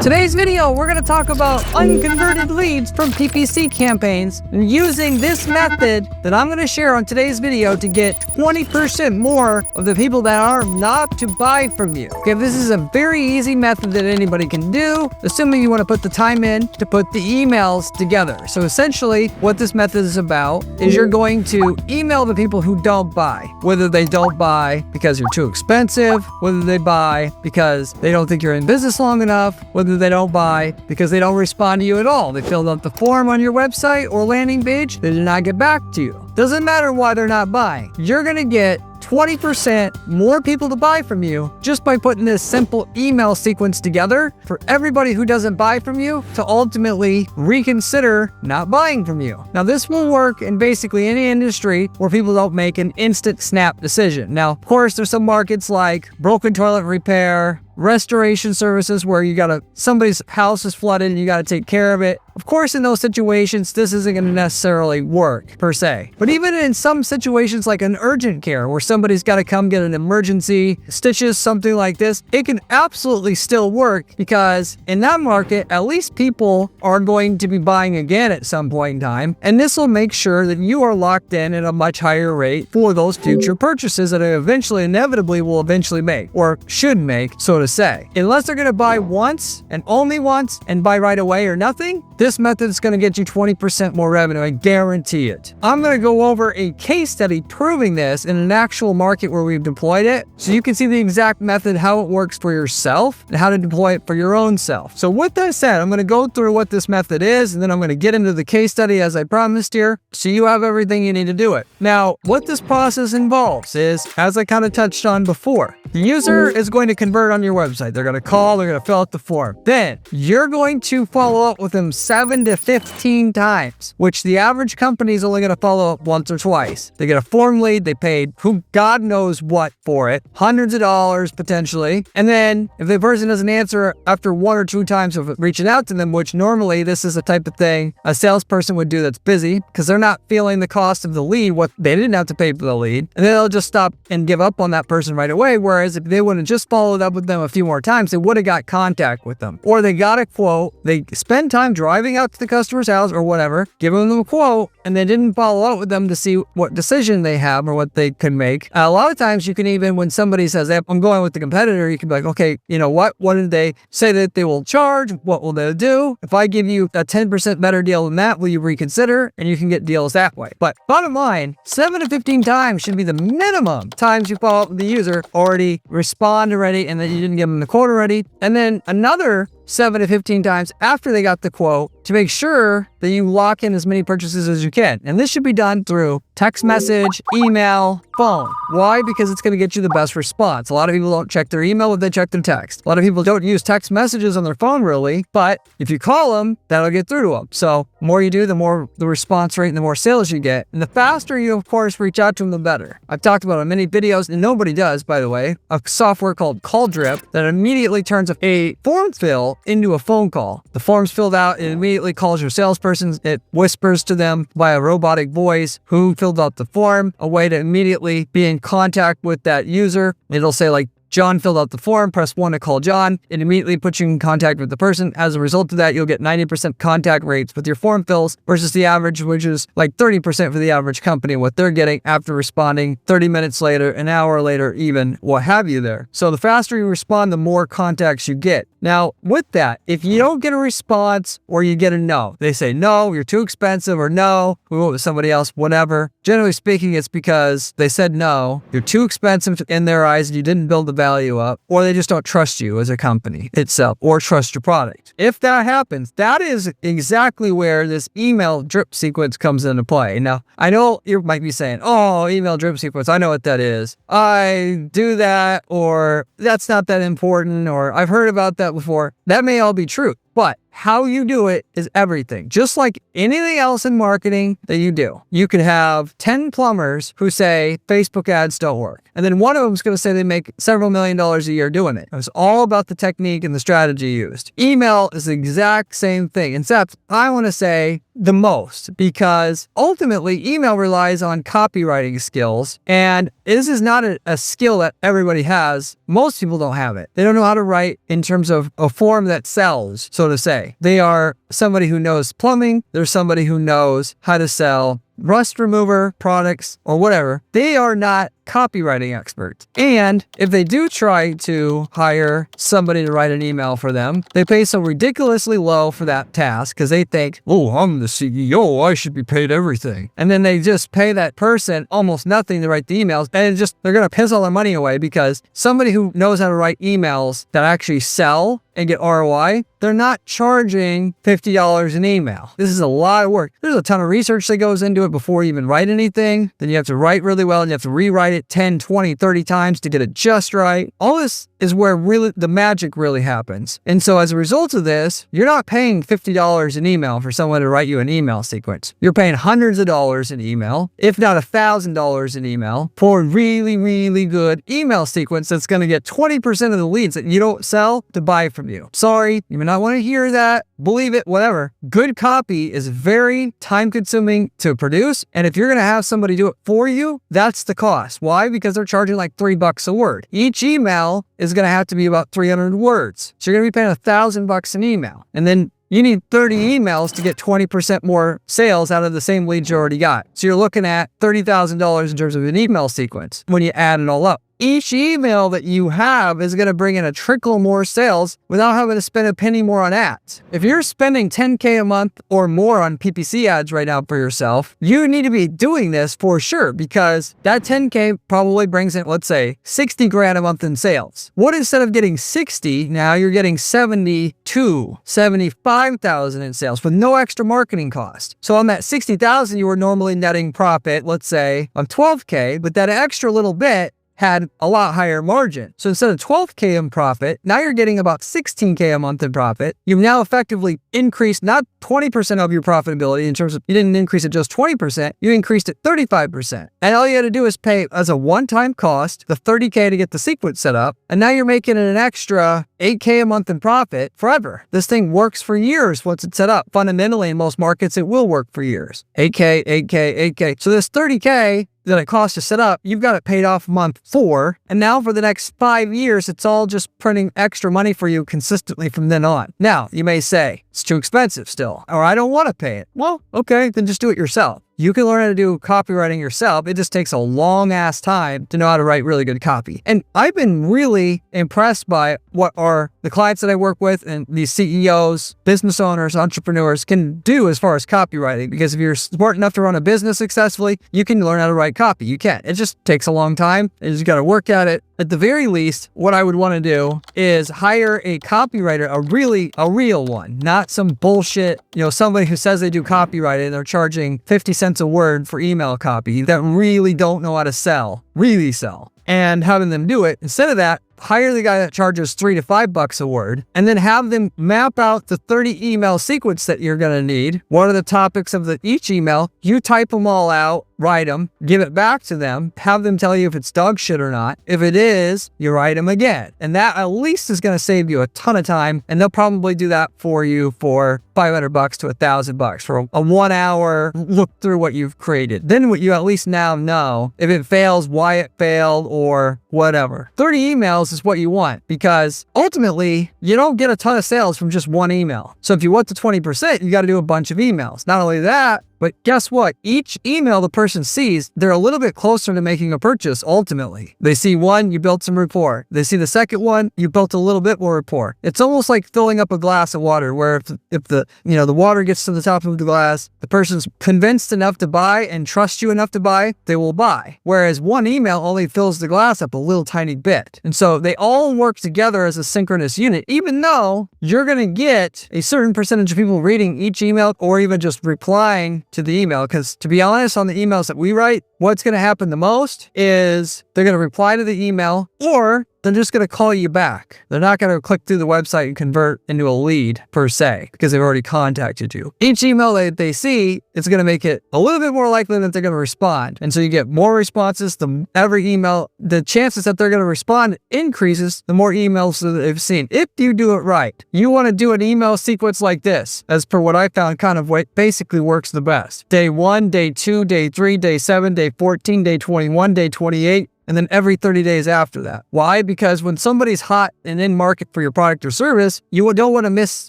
Today's video, we're going to talk about unconverted leads from PPC campaigns and using this method that I'm going to share on today's video to get 20% more of the people that are not to buy from you. Okay, this is a very easy method that anybody can do, assuming you want to put the time in to put the emails together. So essentially, what this method is about is you're going to email the people who don't buy, whether they don't buy because you're too expensive, whether they buy because they don't think you're in business long enough, whether they don't buy because they don't respond to you at all. They filled out the form on your website or landing page, they did not get back to you. Doesn't matter why they're not buying. You're gonna get 20% more people to buy from you just by putting this simple email sequence together for everybody who doesn't buy from you to ultimately reconsider not buying from you. Now, this will work in basically any industry where people don't make an instant snap decision. Now, of course, there's some markets like broken toilet repair, restoration services where somebody's house is flooded and you got to take care of it. Of course, in those situations, this isn't going to necessarily work per se. But even in some situations like an urgent care where somebody's got to come get an emergency, stitches, something like this, it can absolutely still work because in that market, at least people are going to be buying again at some point in time. And this will make sure that you are locked in at a much higher rate for those future purchases that I inevitably will make or should make, so to say. Unless they're going to buy once and only once and buy right away or nothing, this method is going to get you 20% more revenue. I guarantee it. I'm going to go over a case study proving this in an actual market where we've deployed it so you can see the exact method, how it works for yourself and how to deploy it for your own self. So with that said, I'm going to go through what this method is and then I'm going to get into the case study as I promised here so you have everything you need to do it. Now, what this process involves is, as I kind of touched on before, the user is going to convert on your website. They're going to call, they're going to fill out the form. Then you're going to follow up with them 7 to 15 times, which the average company is only going to follow up once or twice. They get a form lead, they paid who God knows what for it, hundreds of dollars potentially. And then if the person doesn't answer after 1 or 2 times of reaching out to them, which normally this is the type of thing a salesperson would do that's busy because they're not feeling the cost of the lead, what they didn't have to pay for the lead, and then they'll just stop and give up on that person right away. Whereas if they would have just followed up with them a few more times, they would have got contact with them. Or they got a quote, they spend time driving out to the customer's house or whatever, giving them a quote, and they didn't follow up with them to see what decision they have or what they can make. A lot of times you can even, when somebody says, hey, I'm going with the competitor, you can be like, okay, you know what? What did they say that they will charge? What will they do? If I give you a 10% better deal than that, will you reconsider? And you can get deals that way. But bottom line, 7 to 15 times should be the minimum times you follow up with the user, already respond already, and then you didn't give them the quote already. And then another 7 to 15 times after they got the quote to make sure that you lock in as many purchases as you can. And this should be done through text message, email, phone. Why? Because it's going to get you the best response. A lot of people don't check their email, but they check their text. A lot of people don't use text messages on their phone really, but if you call them, that'll get through to them. So the more you do, the more the response rate and the more sales you get. And the faster you, of course, reach out to them, the better. I've talked about it in many videos, and nobody does, by the way, a software called Calldrip that immediately turns a form fill into a phone call. The form's filled out, it immediately calls your salesperson, it whispers to them by a robotic voice who filled out the form, a way to immediately be in contact with that user. It'll say like, John filled out the form, press 1 to call John. It immediately puts you in contact with the person. As a result of that, you'll get 90% contact rates with your form fills versus the average, which is like 30% for the average company, what they're getting after responding 30 minutes later, an hour later, even what have you there. So the faster you respond, the more contacts you get. Now, with that, if you don't get a response or you get a no, they say, no, you're too expensive, or no, we went with somebody else, whatever. Generally speaking, it's because they said no, you're too expensive in their eyes and you didn't build the value up, or they just don't trust you as a company itself or trust your product. If that happens, that is exactly where this email drip sequence comes into play. Now, I know you might be saying, oh, email drip sequence, I know what that is. I do that, or that's not that important, or I've heard about that before. That may all be true. But how you do it is everything. Just like anything else in marketing that you do. You could have 10 plumbers who say Facebook ads don't work. And then one of them is going to say they make several $1,000,000 a year doing it. It's all about the technique and the strategy used. Email is the exact same thing. Except I want to say the most, because ultimately email relies on copywriting skills. And this is not a skill that everybody has. Most people don't have it. They don't know how to write in terms of a form that sells, so to say. They are somebody who knows plumbing. They're somebody who knows how to sell rust remover products or whatever. They are not copywriting experts. And if they do try to hire somebody to write an email for them, they pay so ridiculously low for that task because they think, oh, I'm the CEO, I should be paid everything. And then they just pay that person almost nothing to write the emails, and they're going to piss all their money away because somebody who knows how to write emails that actually sell and get ROI, they're not charging $50 an email. This is a lot of work. There's a ton of research that goes into it before you even write anything. Then you have to write really well and you have to rewrite it 10, 20, 30 times to get it just right. All this is where really the magic really happens. And so as a result of this, you're not paying $50 an email for someone to write you an email sequence. You're paying hundreds of dollars an email, if not $1,000 an email, for a really, really good email sequence that's going to get 20% of the leads that you don't sell to buy from you. Sorry, you may not want to hear that, believe it, whatever. Good copy is very time consuming to produce. And if you're going to have somebody do it for you, that's the cost. Why? Because they're charging like $3 a word. Each email is going to have to be about 300 words. So you're going to be paying $1,000 an email. And then you need 30 emails to get 20% more sales out of the same leads you already got. So you're looking at $30,000 in terms of an email sequence when you add it all up. Each email that you have is going to bring in a trickle more sales without having to spend a penny more on ads. If you're spending $10K a month or more on PPC ads right now for yourself, you need to be doing this for sure, because that $10K probably brings in, let's say, 60 grand a month in sales. What, instead of getting 60, now you're getting 72, 75,000 in sales with no extra marketing cost. So on that 60,000, you were normally netting profit, let's say, of 12K, but that extra little bit had a lot higher margin. So instead of 12K in profit, now you're getting about 16K a month in profit. You've now effectively increased not 20% of your profitability in terms of, you didn't increase it just 20%, you increased it 35%. And all you had to do is pay as a one-time cost, the 30K to get the sequence set up. And now you're making an extra 8K a month in profit forever. This thing works for years once it's set up. Fundamentally, in most markets, it will work for years. 8K, 8K, 8K. So this 30K that it costs to set up, you've got it paid off month 4. And now for the next 5 years, it's all just printing extra money for you consistently from then on. Now, you may say, it's too expensive still, or I don't want to pay it. Well, okay, then just do it yourself. You can learn how to do copywriting yourself. It just takes a long ass time to know how to write really good copy. And I've been really impressed by what are the clients that I work with and these CEOs, business owners, entrepreneurs can do as far as copywriting. Because if you're smart enough to run a business successfully, you can learn how to write copy. You can. It just takes a long time. You just got to work at it. At the very least, what I would want to do is hire a copywriter, a real one, not some bullshit, somebody who says they do copywriting and they're charging 50 cents a word for email copy that really don't know how to really sell, and having them do it. Instead of that, hire the guy that charges $3 to $5 a word, and then have them map out the 30 email sequence that you're going to need. What are the topics of each email? You type them all out, write them, give it back to them, have them tell you if it's dog shit or not. If it is, you write them again. And that at least is going to save you a ton of time, and they'll probably do that for you for $500 to $1,000 for a 1 hour look through what you've created. Then what you at least now know if it fails, why it failed, or whatever. 30 emails is what you want, because ultimately you don't get a ton of sales from just one email. So if you want to 20%, you got to do a bunch of emails. Not only that, but guess what? Each email the person sees, they're a little bit closer to making a purchase ultimately. They see one, you built some rapport. They see the second one, you built a little bit more rapport. It's almost like filling up a glass of water, where if the water gets to the top of the glass, the person's convinced enough to buy and trust you enough to buy, they will buy. Whereas one email only fills the glass up a little tiny bit. And so they all work together as a synchronous unit, even though you're going to get a certain percentage of people reading each email or even just replying to the email. Because to be honest, on the emails that we write, what's going to happen the most is they're going to reply to the email, or they're just going to call you back. They're not going to click through the website and convert into a lead per se, because they've already contacted you. Each email that they see, it's going to make it a little bit more likely that they're going to respond. And so you get more responses. Every email, the chances that they're going to respond increases the more emails that they've seen. If you do it right, you want to do an email sequence like this, as per what I found kind of what basically works the best. Day 1, day 2, day 3, day 7, day 14, day 21, day 28, and then every 30 days after that. Why? Because when somebody's hot and in market for your product or service, you don't want to miss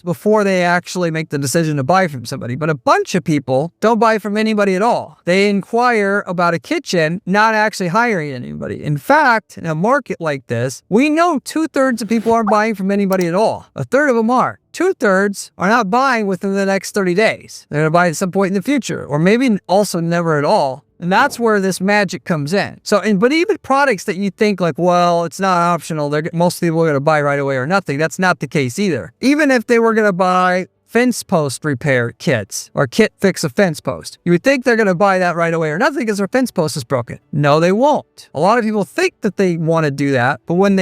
before they actually make the decision to buy from somebody. But a bunch of people don't buy from anybody at all. They inquire about a kitchen, not actually hiring anybody. In fact, in a market like this, we know 2/3 of people aren't buying from anybody at all. 1/3 of them are. 2/3 are not buying within the next 30 days. They're going to buy at some point in the future, or maybe also never at all. And that's where this magic comes in. But even products that you think like, well, it's not optional, most people are going to buy right away or nothing. That's not the case either. Even if they were going to buy fence post repair kits or kit fix a fence post, you would think they're going to buy that right away or nothing because their fence post is broken. No, they won't. A lot of people think that they want to do that, but when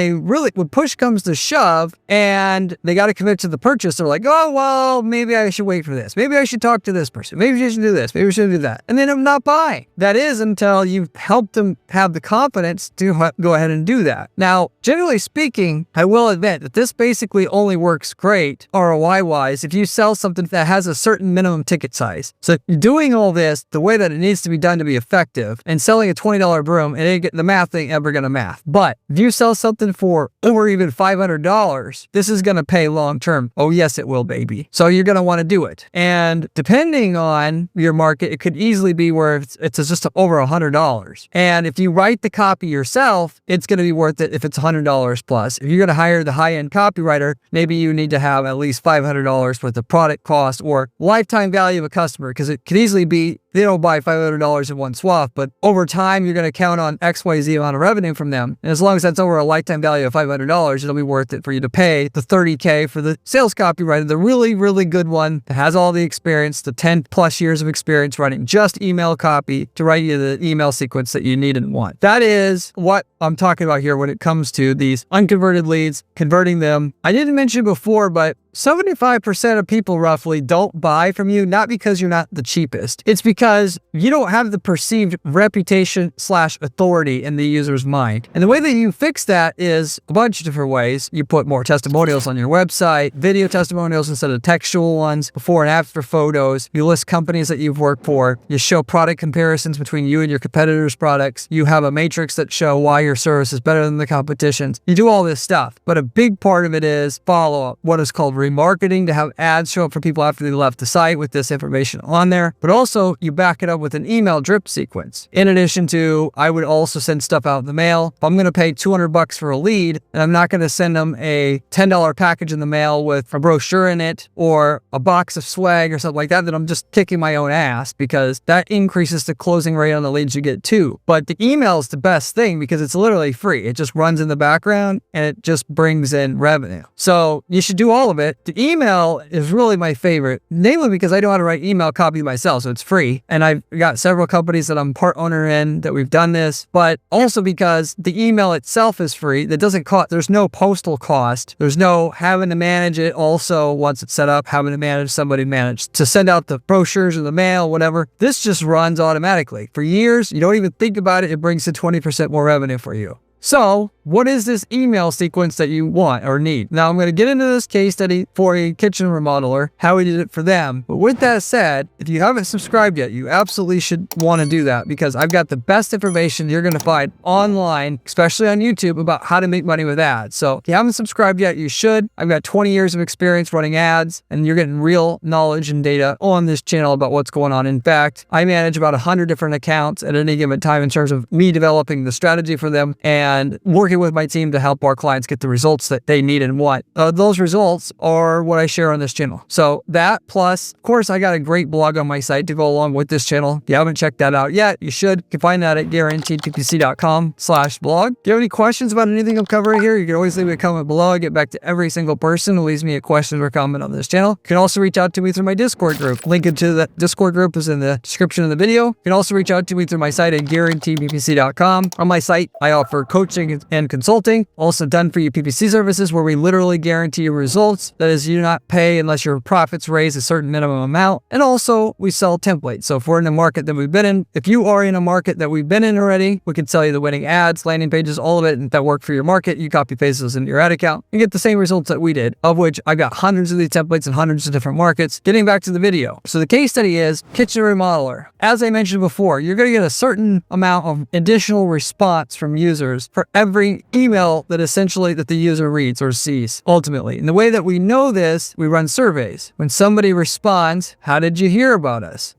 push comes to shove and they got to commit to the purchase, they're like, oh, well, maybe I should wait for this. Maybe I should talk to this person. Maybe I should do this. Maybe I should do that. And then I'm not buying. That is until you've helped them have the confidence to go ahead and do that. Now, generally speaking, I will admit that this basically only works great ROI-wise if you sell something that has a certain minimum ticket size. So doing all this the way that it needs to be done to be effective and selling a $20 broom, and the math ain't ever going to math. But if you sell something for over even $500, this is going to pay long term. Oh yes, it will, baby. So you're going to want to do it. And depending on your market, it could easily be where it's just over $100. And if you write the copy yourself, it's going to be worth it if it's $100 plus. If you're going to hire the high-end copywriter, maybe you need to have at least $500 worth of product cost or lifetime value of a customer, because it could easily be they don't buy $500 in one swath, but over time you're going to count on XYZ amount of revenue from them. And as long as that's over a lifetime value of $500, it'll be worth it for you to pay the $30K for the sales copywriter, the really, really good one that has all the experience, the 10 plus years of experience writing just email copy to write you the email sequence that you need and want. That is what I'm talking about here when it comes to these unconverted leads, converting them. I didn't mention before, but 75% of people roughly don't buy from you, not because you're not the cheapest. It's because you don't have the perceived reputation/authority in the user's mind. And the way that you fix that is a bunch of different ways. You put more testimonials on your website, video testimonials instead of textual ones, before and after photos. You list companies that you've worked for. You show product comparisons between you and your competitors' products. You have a matrix that show why your service is better than the competition's. You do all this stuff, but a big part of it is follow-up, what is called remarketing, to have ads show up for people after they left the site with this information on there. But also you back it up with an email drip sequence. In addition to, I would also send stuff out in the mail. If I'm going to pay $200 for a lead, and I'm not going to send them a $10 package in the mail with a brochure in it or a box of swag or something like that, then I'm just kicking my own ass, because that increases the closing rate on the leads you get too. But the email is the best thing because it's literally free. It just runs in the background and it just brings in revenue. So you should do all of it. The email is really my favorite, namely because I know how to write email copy myself, so it's free. And I've got several companies that I'm part owner in that we've done this, but also because the email itself is free. That doesn't cost, there's no postal cost. There's no having to manage it. Also, once it's set up, having to manage somebody to send out the brochures or the mail, whatever. This just runs automatically. For years, you don't even think about it. It brings in 20% more revenue for you. So what is this email sequence that you want or need? Now I'm going to get into this case study for a kitchen remodeler, how we did it for them. But with that said, if you haven't subscribed yet, you absolutely should want to do that, because I've got the best information you're going to find online, especially on YouTube, about how to make money with ads. So if you haven't subscribed yet, you should. I've got 20 years of experience running ads, and you're getting real knowledge and data on this channel about what's going on. In fact, I manage about 100 different accounts at any given time in terms of me developing the strategy for them and working with my team to help our clients get the results that they need and want. Those results are what I share on this channel. So that plus, of course, I got a great blog on my site to go along with this channel. If you haven't checked that out yet, you should. You can find that at guaranteedppc.com/blog. If you have any questions about anything I'm covering here, you can always leave me a comment below. I get back to every single person who leaves me a question or comment on this channel. You can also reach out to me through my Discord group. Link to the Discord group is in the description of the video. You can also reach out to me through my site at guaranteedppc.com. On my site, I offer coaching and end-to-end consulting, also done for you PPC services where we literally guarantee you results. That is, you do not pay unless your profits raise a certain minimum amount. And also we sell templates. So if we're in a market that we've been in, if you are in a market that we've been in already, we can sell you the winning ads, landing pages, all of it that work for your market. You copy paste those into your ad account and get the same results that we did, of which I've got hundreds of these templates in hundreds of different markets. Getting back to the video. So the case study is kitchen remodeler. As I mentioned before, you're going to get a certain amount of additional response from users for every email that essentially that the user reads or sees ultimately. And the way that we know this, we run surveys. When somebody responds, how did you hear about us?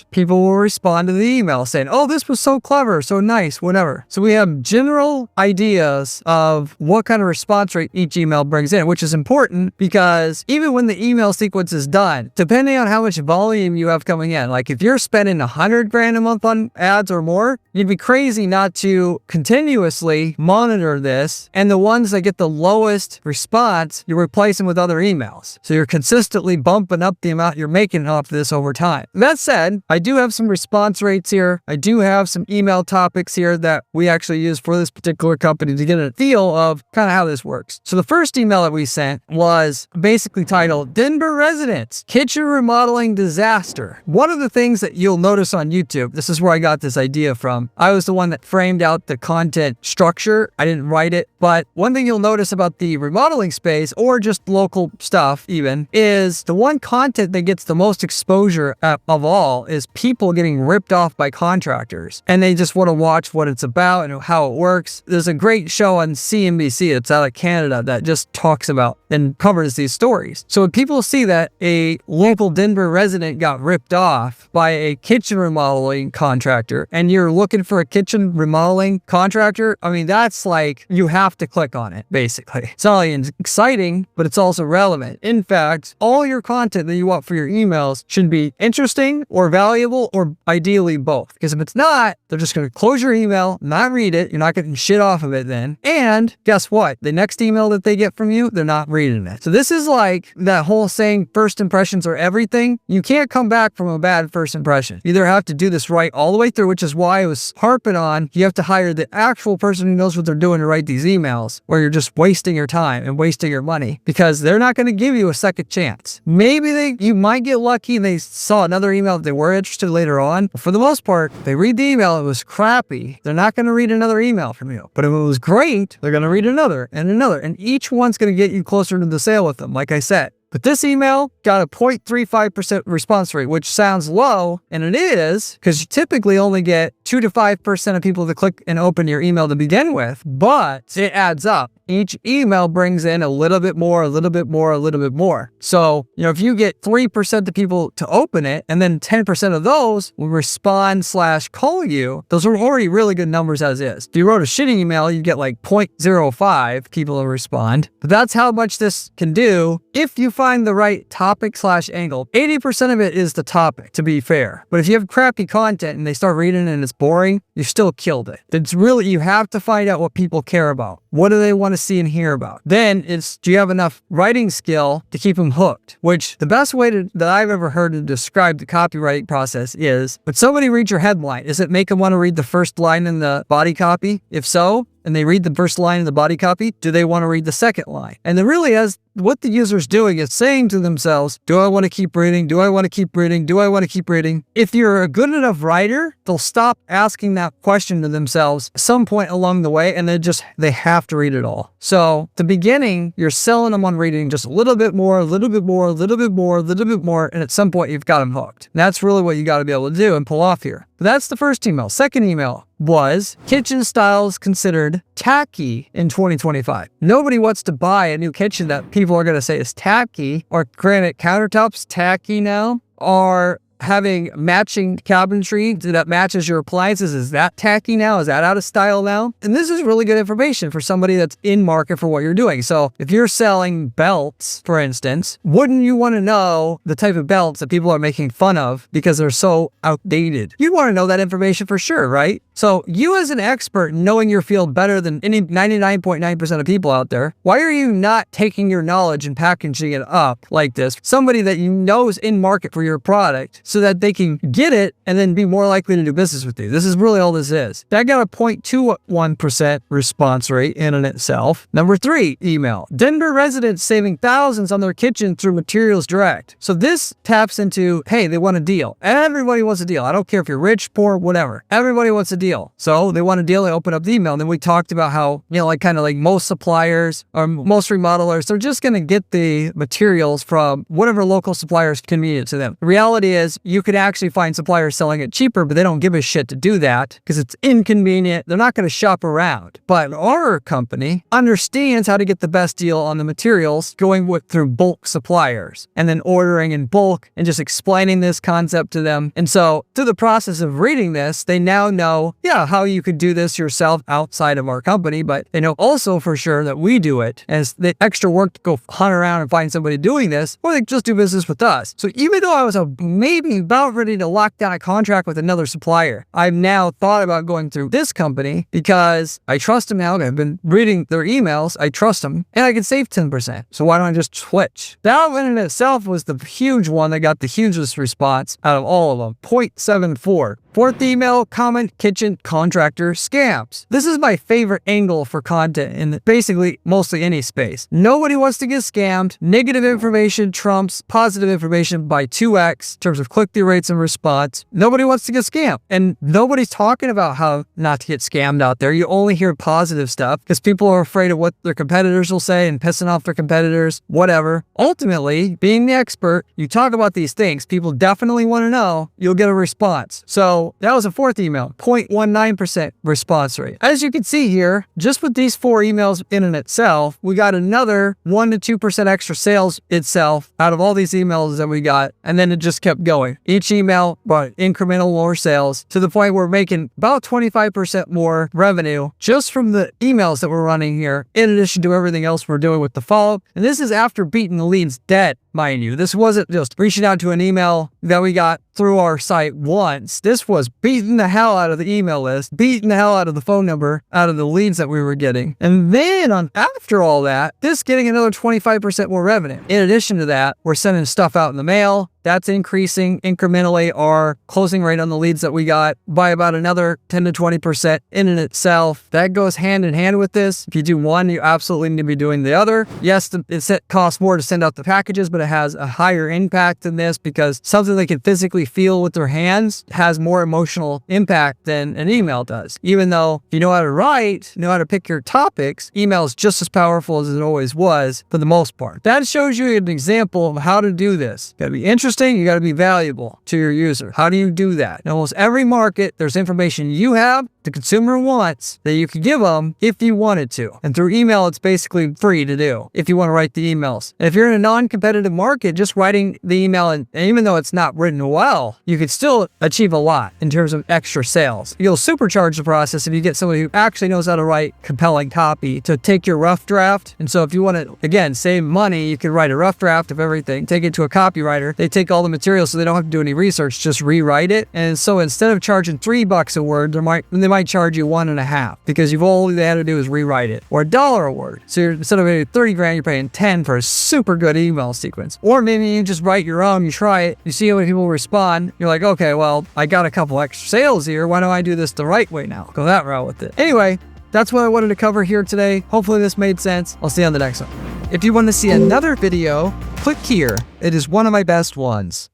/ people will respond to the email saying, oh, this was so clever, so nice, whatever. So we have general ideas of what kind of response rate each email brings in, which is important because even when the email sequence is done, depending on how much volume you have coming in, like if you're spending 100 grand a month on ads or more, you'd be crazy not to continuously monitor this. And the ones that get the lowest response, you replace them with other emails. So you're consistently bumping up the amount you're making off this over time. That said, I do have some response rates here. I do have some email topics here that we actually use for this particular company to get a feel of kind of how this works. So the first email that we sent was basically titled Denver Residents Kitchen Remodeling Disaster. One of the things that you'll notice on YouTube, this is where I got this idea from. I was the one that framed out the content structure. I didn't write it, but one thing you'll notice about the remodeling space or just local stuff even is the one content that gets the most exposure of all is people getting ripped off by contractors and they just want to watch what it's about and how it works. There's a great show on CNBC, it's out of Canada, that just talks about and covers these stories. So when people see that a local Denver resident got ripped off by a kitchen remodeling contractor and you're looking for a kitchen remodeling contractor, I mean, that's like, you have to click on it, basically. It's not only exciting, but it's also relevant. In fact, all your content that you want for your emails should be interesting or valuable or ideally both. Because if it's not, they're just going to close your email, not read it. You're not getting shit off of it then. And guess what? The next email that they get from you, they're not reading it. So this is like that whole saying, first impressions are everything. You can't come back from a bad first impression. You either have to do this right all the way through, which is why I was harping on, you have to hire the actual person who knows what they're doing to write these emails, where you're just wasting your time and wasting your money because they're not going to give you a second chance. Maybe you might get lucky and they saw another email that they were interested later on. But for the most part, they read the email, it was crappy, they're not going to read another email from you. But if it was great, they're going to read another and another, and each one's going to get you closer to the sale with them, like I said. But this email got a 0.35% response rate, which sounds low, and it is, because you typically only get 2 to 5% of people that click and open your email to begin with, but it adds up. Each email brings in a little bit more, a little bit more, a little bit more. So, if you get 3% of people to open it, and then 10% of those will respond / call you, those are already really good numbers as is. If you wrote a shitty email, you get like 0.05 people to respond. But that's how much this can do if you find the right topic / angle. 80% of it is the topic, to be fair. But if you have crappy content and they start reading it and it's boring, you still killed it. It's really, you have to find out what people care about. What do they want to see and hear about? Then it's, do you have enough writing skill to keep them hooked? Which the best way that I've ever heard to describe the copywriting process is, when somebody reads your headline, does it make them want to read the first line in the body copy? If so, and they read the first line in the body copy, do they want to read the second line? And then really, as what the user's doing is saying to themselves, do I want to keep reading? Do I want to keep reading? Do I want to keep reading? If you're a good enough writer, they'll stop asking that question to themselves at some point along the way, and they have to read it all. So at the beginning, you're selling them on reading just a little bit more, a little bit more, a little bit more, a little bit more, and at some point you've got them hooked. And that's really what you got to be able to do and pull off here. But that's the first email. Second email was kitchen styles considered tacky in 2025. Nobody wants to buy a new kitchen that people are going to say is tacky, or granite countertops tacky now, or having matching cabinetry that matches your appliances. Is that tacky now? Is that out of style now? And this is really good information for somebody that's in market for what you're doing. So if you're selling belts, for instance, wouldn't you want to know the type of belts that people are making fun of because they're so outdated? You'd want to know that information for sure, right? So you as an expert, knowing your field better than any 99.9% of people out there, why are you not taking your knowledge and packaging it up like this? Somebody that you know is in market for your product so that they can get it and then be more likely to do business with you. This is really all this is. That got a 0.21% response rate in and itself. Number 3, email. Denver residents saving thousands on their kitchen through Materials Direct. So this taps into, hey, they want a deal. Everybody wants a deal. I don't care if you're rich, poor, whatever. Everybody wants a deal. So they want a deal, they open up the email. And then we talked about how, like most suppliers or most remodelers, they're just going to get the materials from whatever local supplier is convenient to them. The reality is you could actually find suppliers selling it cheaper, but they don't give a shit to do that because it's inconvenient. They're not going to shop around. But our company understands how to get the best deal on the materials going through bulk suppliers and then ordering in bulk and just explaining this concept to them. And so through the process of reading this, they now know, how you could do this yourself outside of our company, but they know also for sure that we do it as the extra work to go hunt around and find somebody doing this, or they just do business with us. So even though I was maybe about ready to lock down a contract with another supplier, I've now thought about going through this company because I trust them now. I've been reading their emails. I trust them and I can save 10%. So why don't I just switch? That in and itself was the huge one that got the hugest response out of all of them. 0.74. 4th email, comment, kitchen contractor scams. This is my favorite angle for content in basically mostly any space. Nobody wants to get scammed. Negative information trumps positive information by 2x in terms of click-through rates and response. Nobody wants to get scammed. And nobody's talking about how not to get scammed out there. You only hear positive stuff because people are afraid of what their competitors will say and pissing off their competitors, whatever. Ultimately, being the expert, you talk about these things, people definitely want to know, you'll get a response. So that was a 4th email, 0.19% response rate. As you can see here, just with these 4 emails in and itself, we got another 1 to 2% extra sales itself out of all these emails that we got. And then it just kept going. Each email brought incremental more sales to the point where we're making about 25% more revenue just from the emails that we're running here, in addition to everything else we're doing with the follow-up. And this is after beating the leads dead, mind you. This wasn't just reaching out to an email that we got through our site once. This was beating the hell out of the email list, beating the hell out of the phone number, out of the leads that we were getting. And then after all that, this getting another 25% more revenue. In addition to that, we're sending stuff out in the mail. That's increasing incrementally our closing rate on the leads that we got by about another 10 to 20% in and itself. That goes hand in hand with this. If you do one, you absolutely need to be doing the other. Yes, it costs more to send out the packages, but it has a higher impact than this because something they can physically feel with their hands has more emotional impact than an email does. Even though if you know how to write, know how to pick your topics, email is just as powerful as it always was for the most part. That shows you an example of how to do this. You gotta be interesting. You got to be valuable to your user. How do you do that? In almost every market, there's information you have, the consumer wants, that you could give them if you wanted to. And through email, it's basically free to do if you want to write the emails. And if you're in a non-competitive market, just writing the email, and even though it's not written well, you could still achieve a lot in terms of extra sales. You'll supercharge the process if you get somebody who actually knows how to write compelling copy to take your rough draft. And so if you want to, again, save money, you can write a rough draft of everything, take it to a copywriter. They take all the material so they don't have to do any research, just rewrite it. And so instead of charging $3 a word, they might charge you $1.50 because all they had to do is rewrite it, or $1 a word. So instead of paying 30 grand, you're paying 10 for a super good email sequence. Or maybe you just write your own, you try it, you see how many people respond. You're like, okay, well, I got a couple extra sales here. Why don't I do this the right way now? Go that route with it. Anyway, that's what I wanted to cover here today. Hopefully this made sense. I'll see you on the next one. If you want to see another video, click here. It is one of my best ones.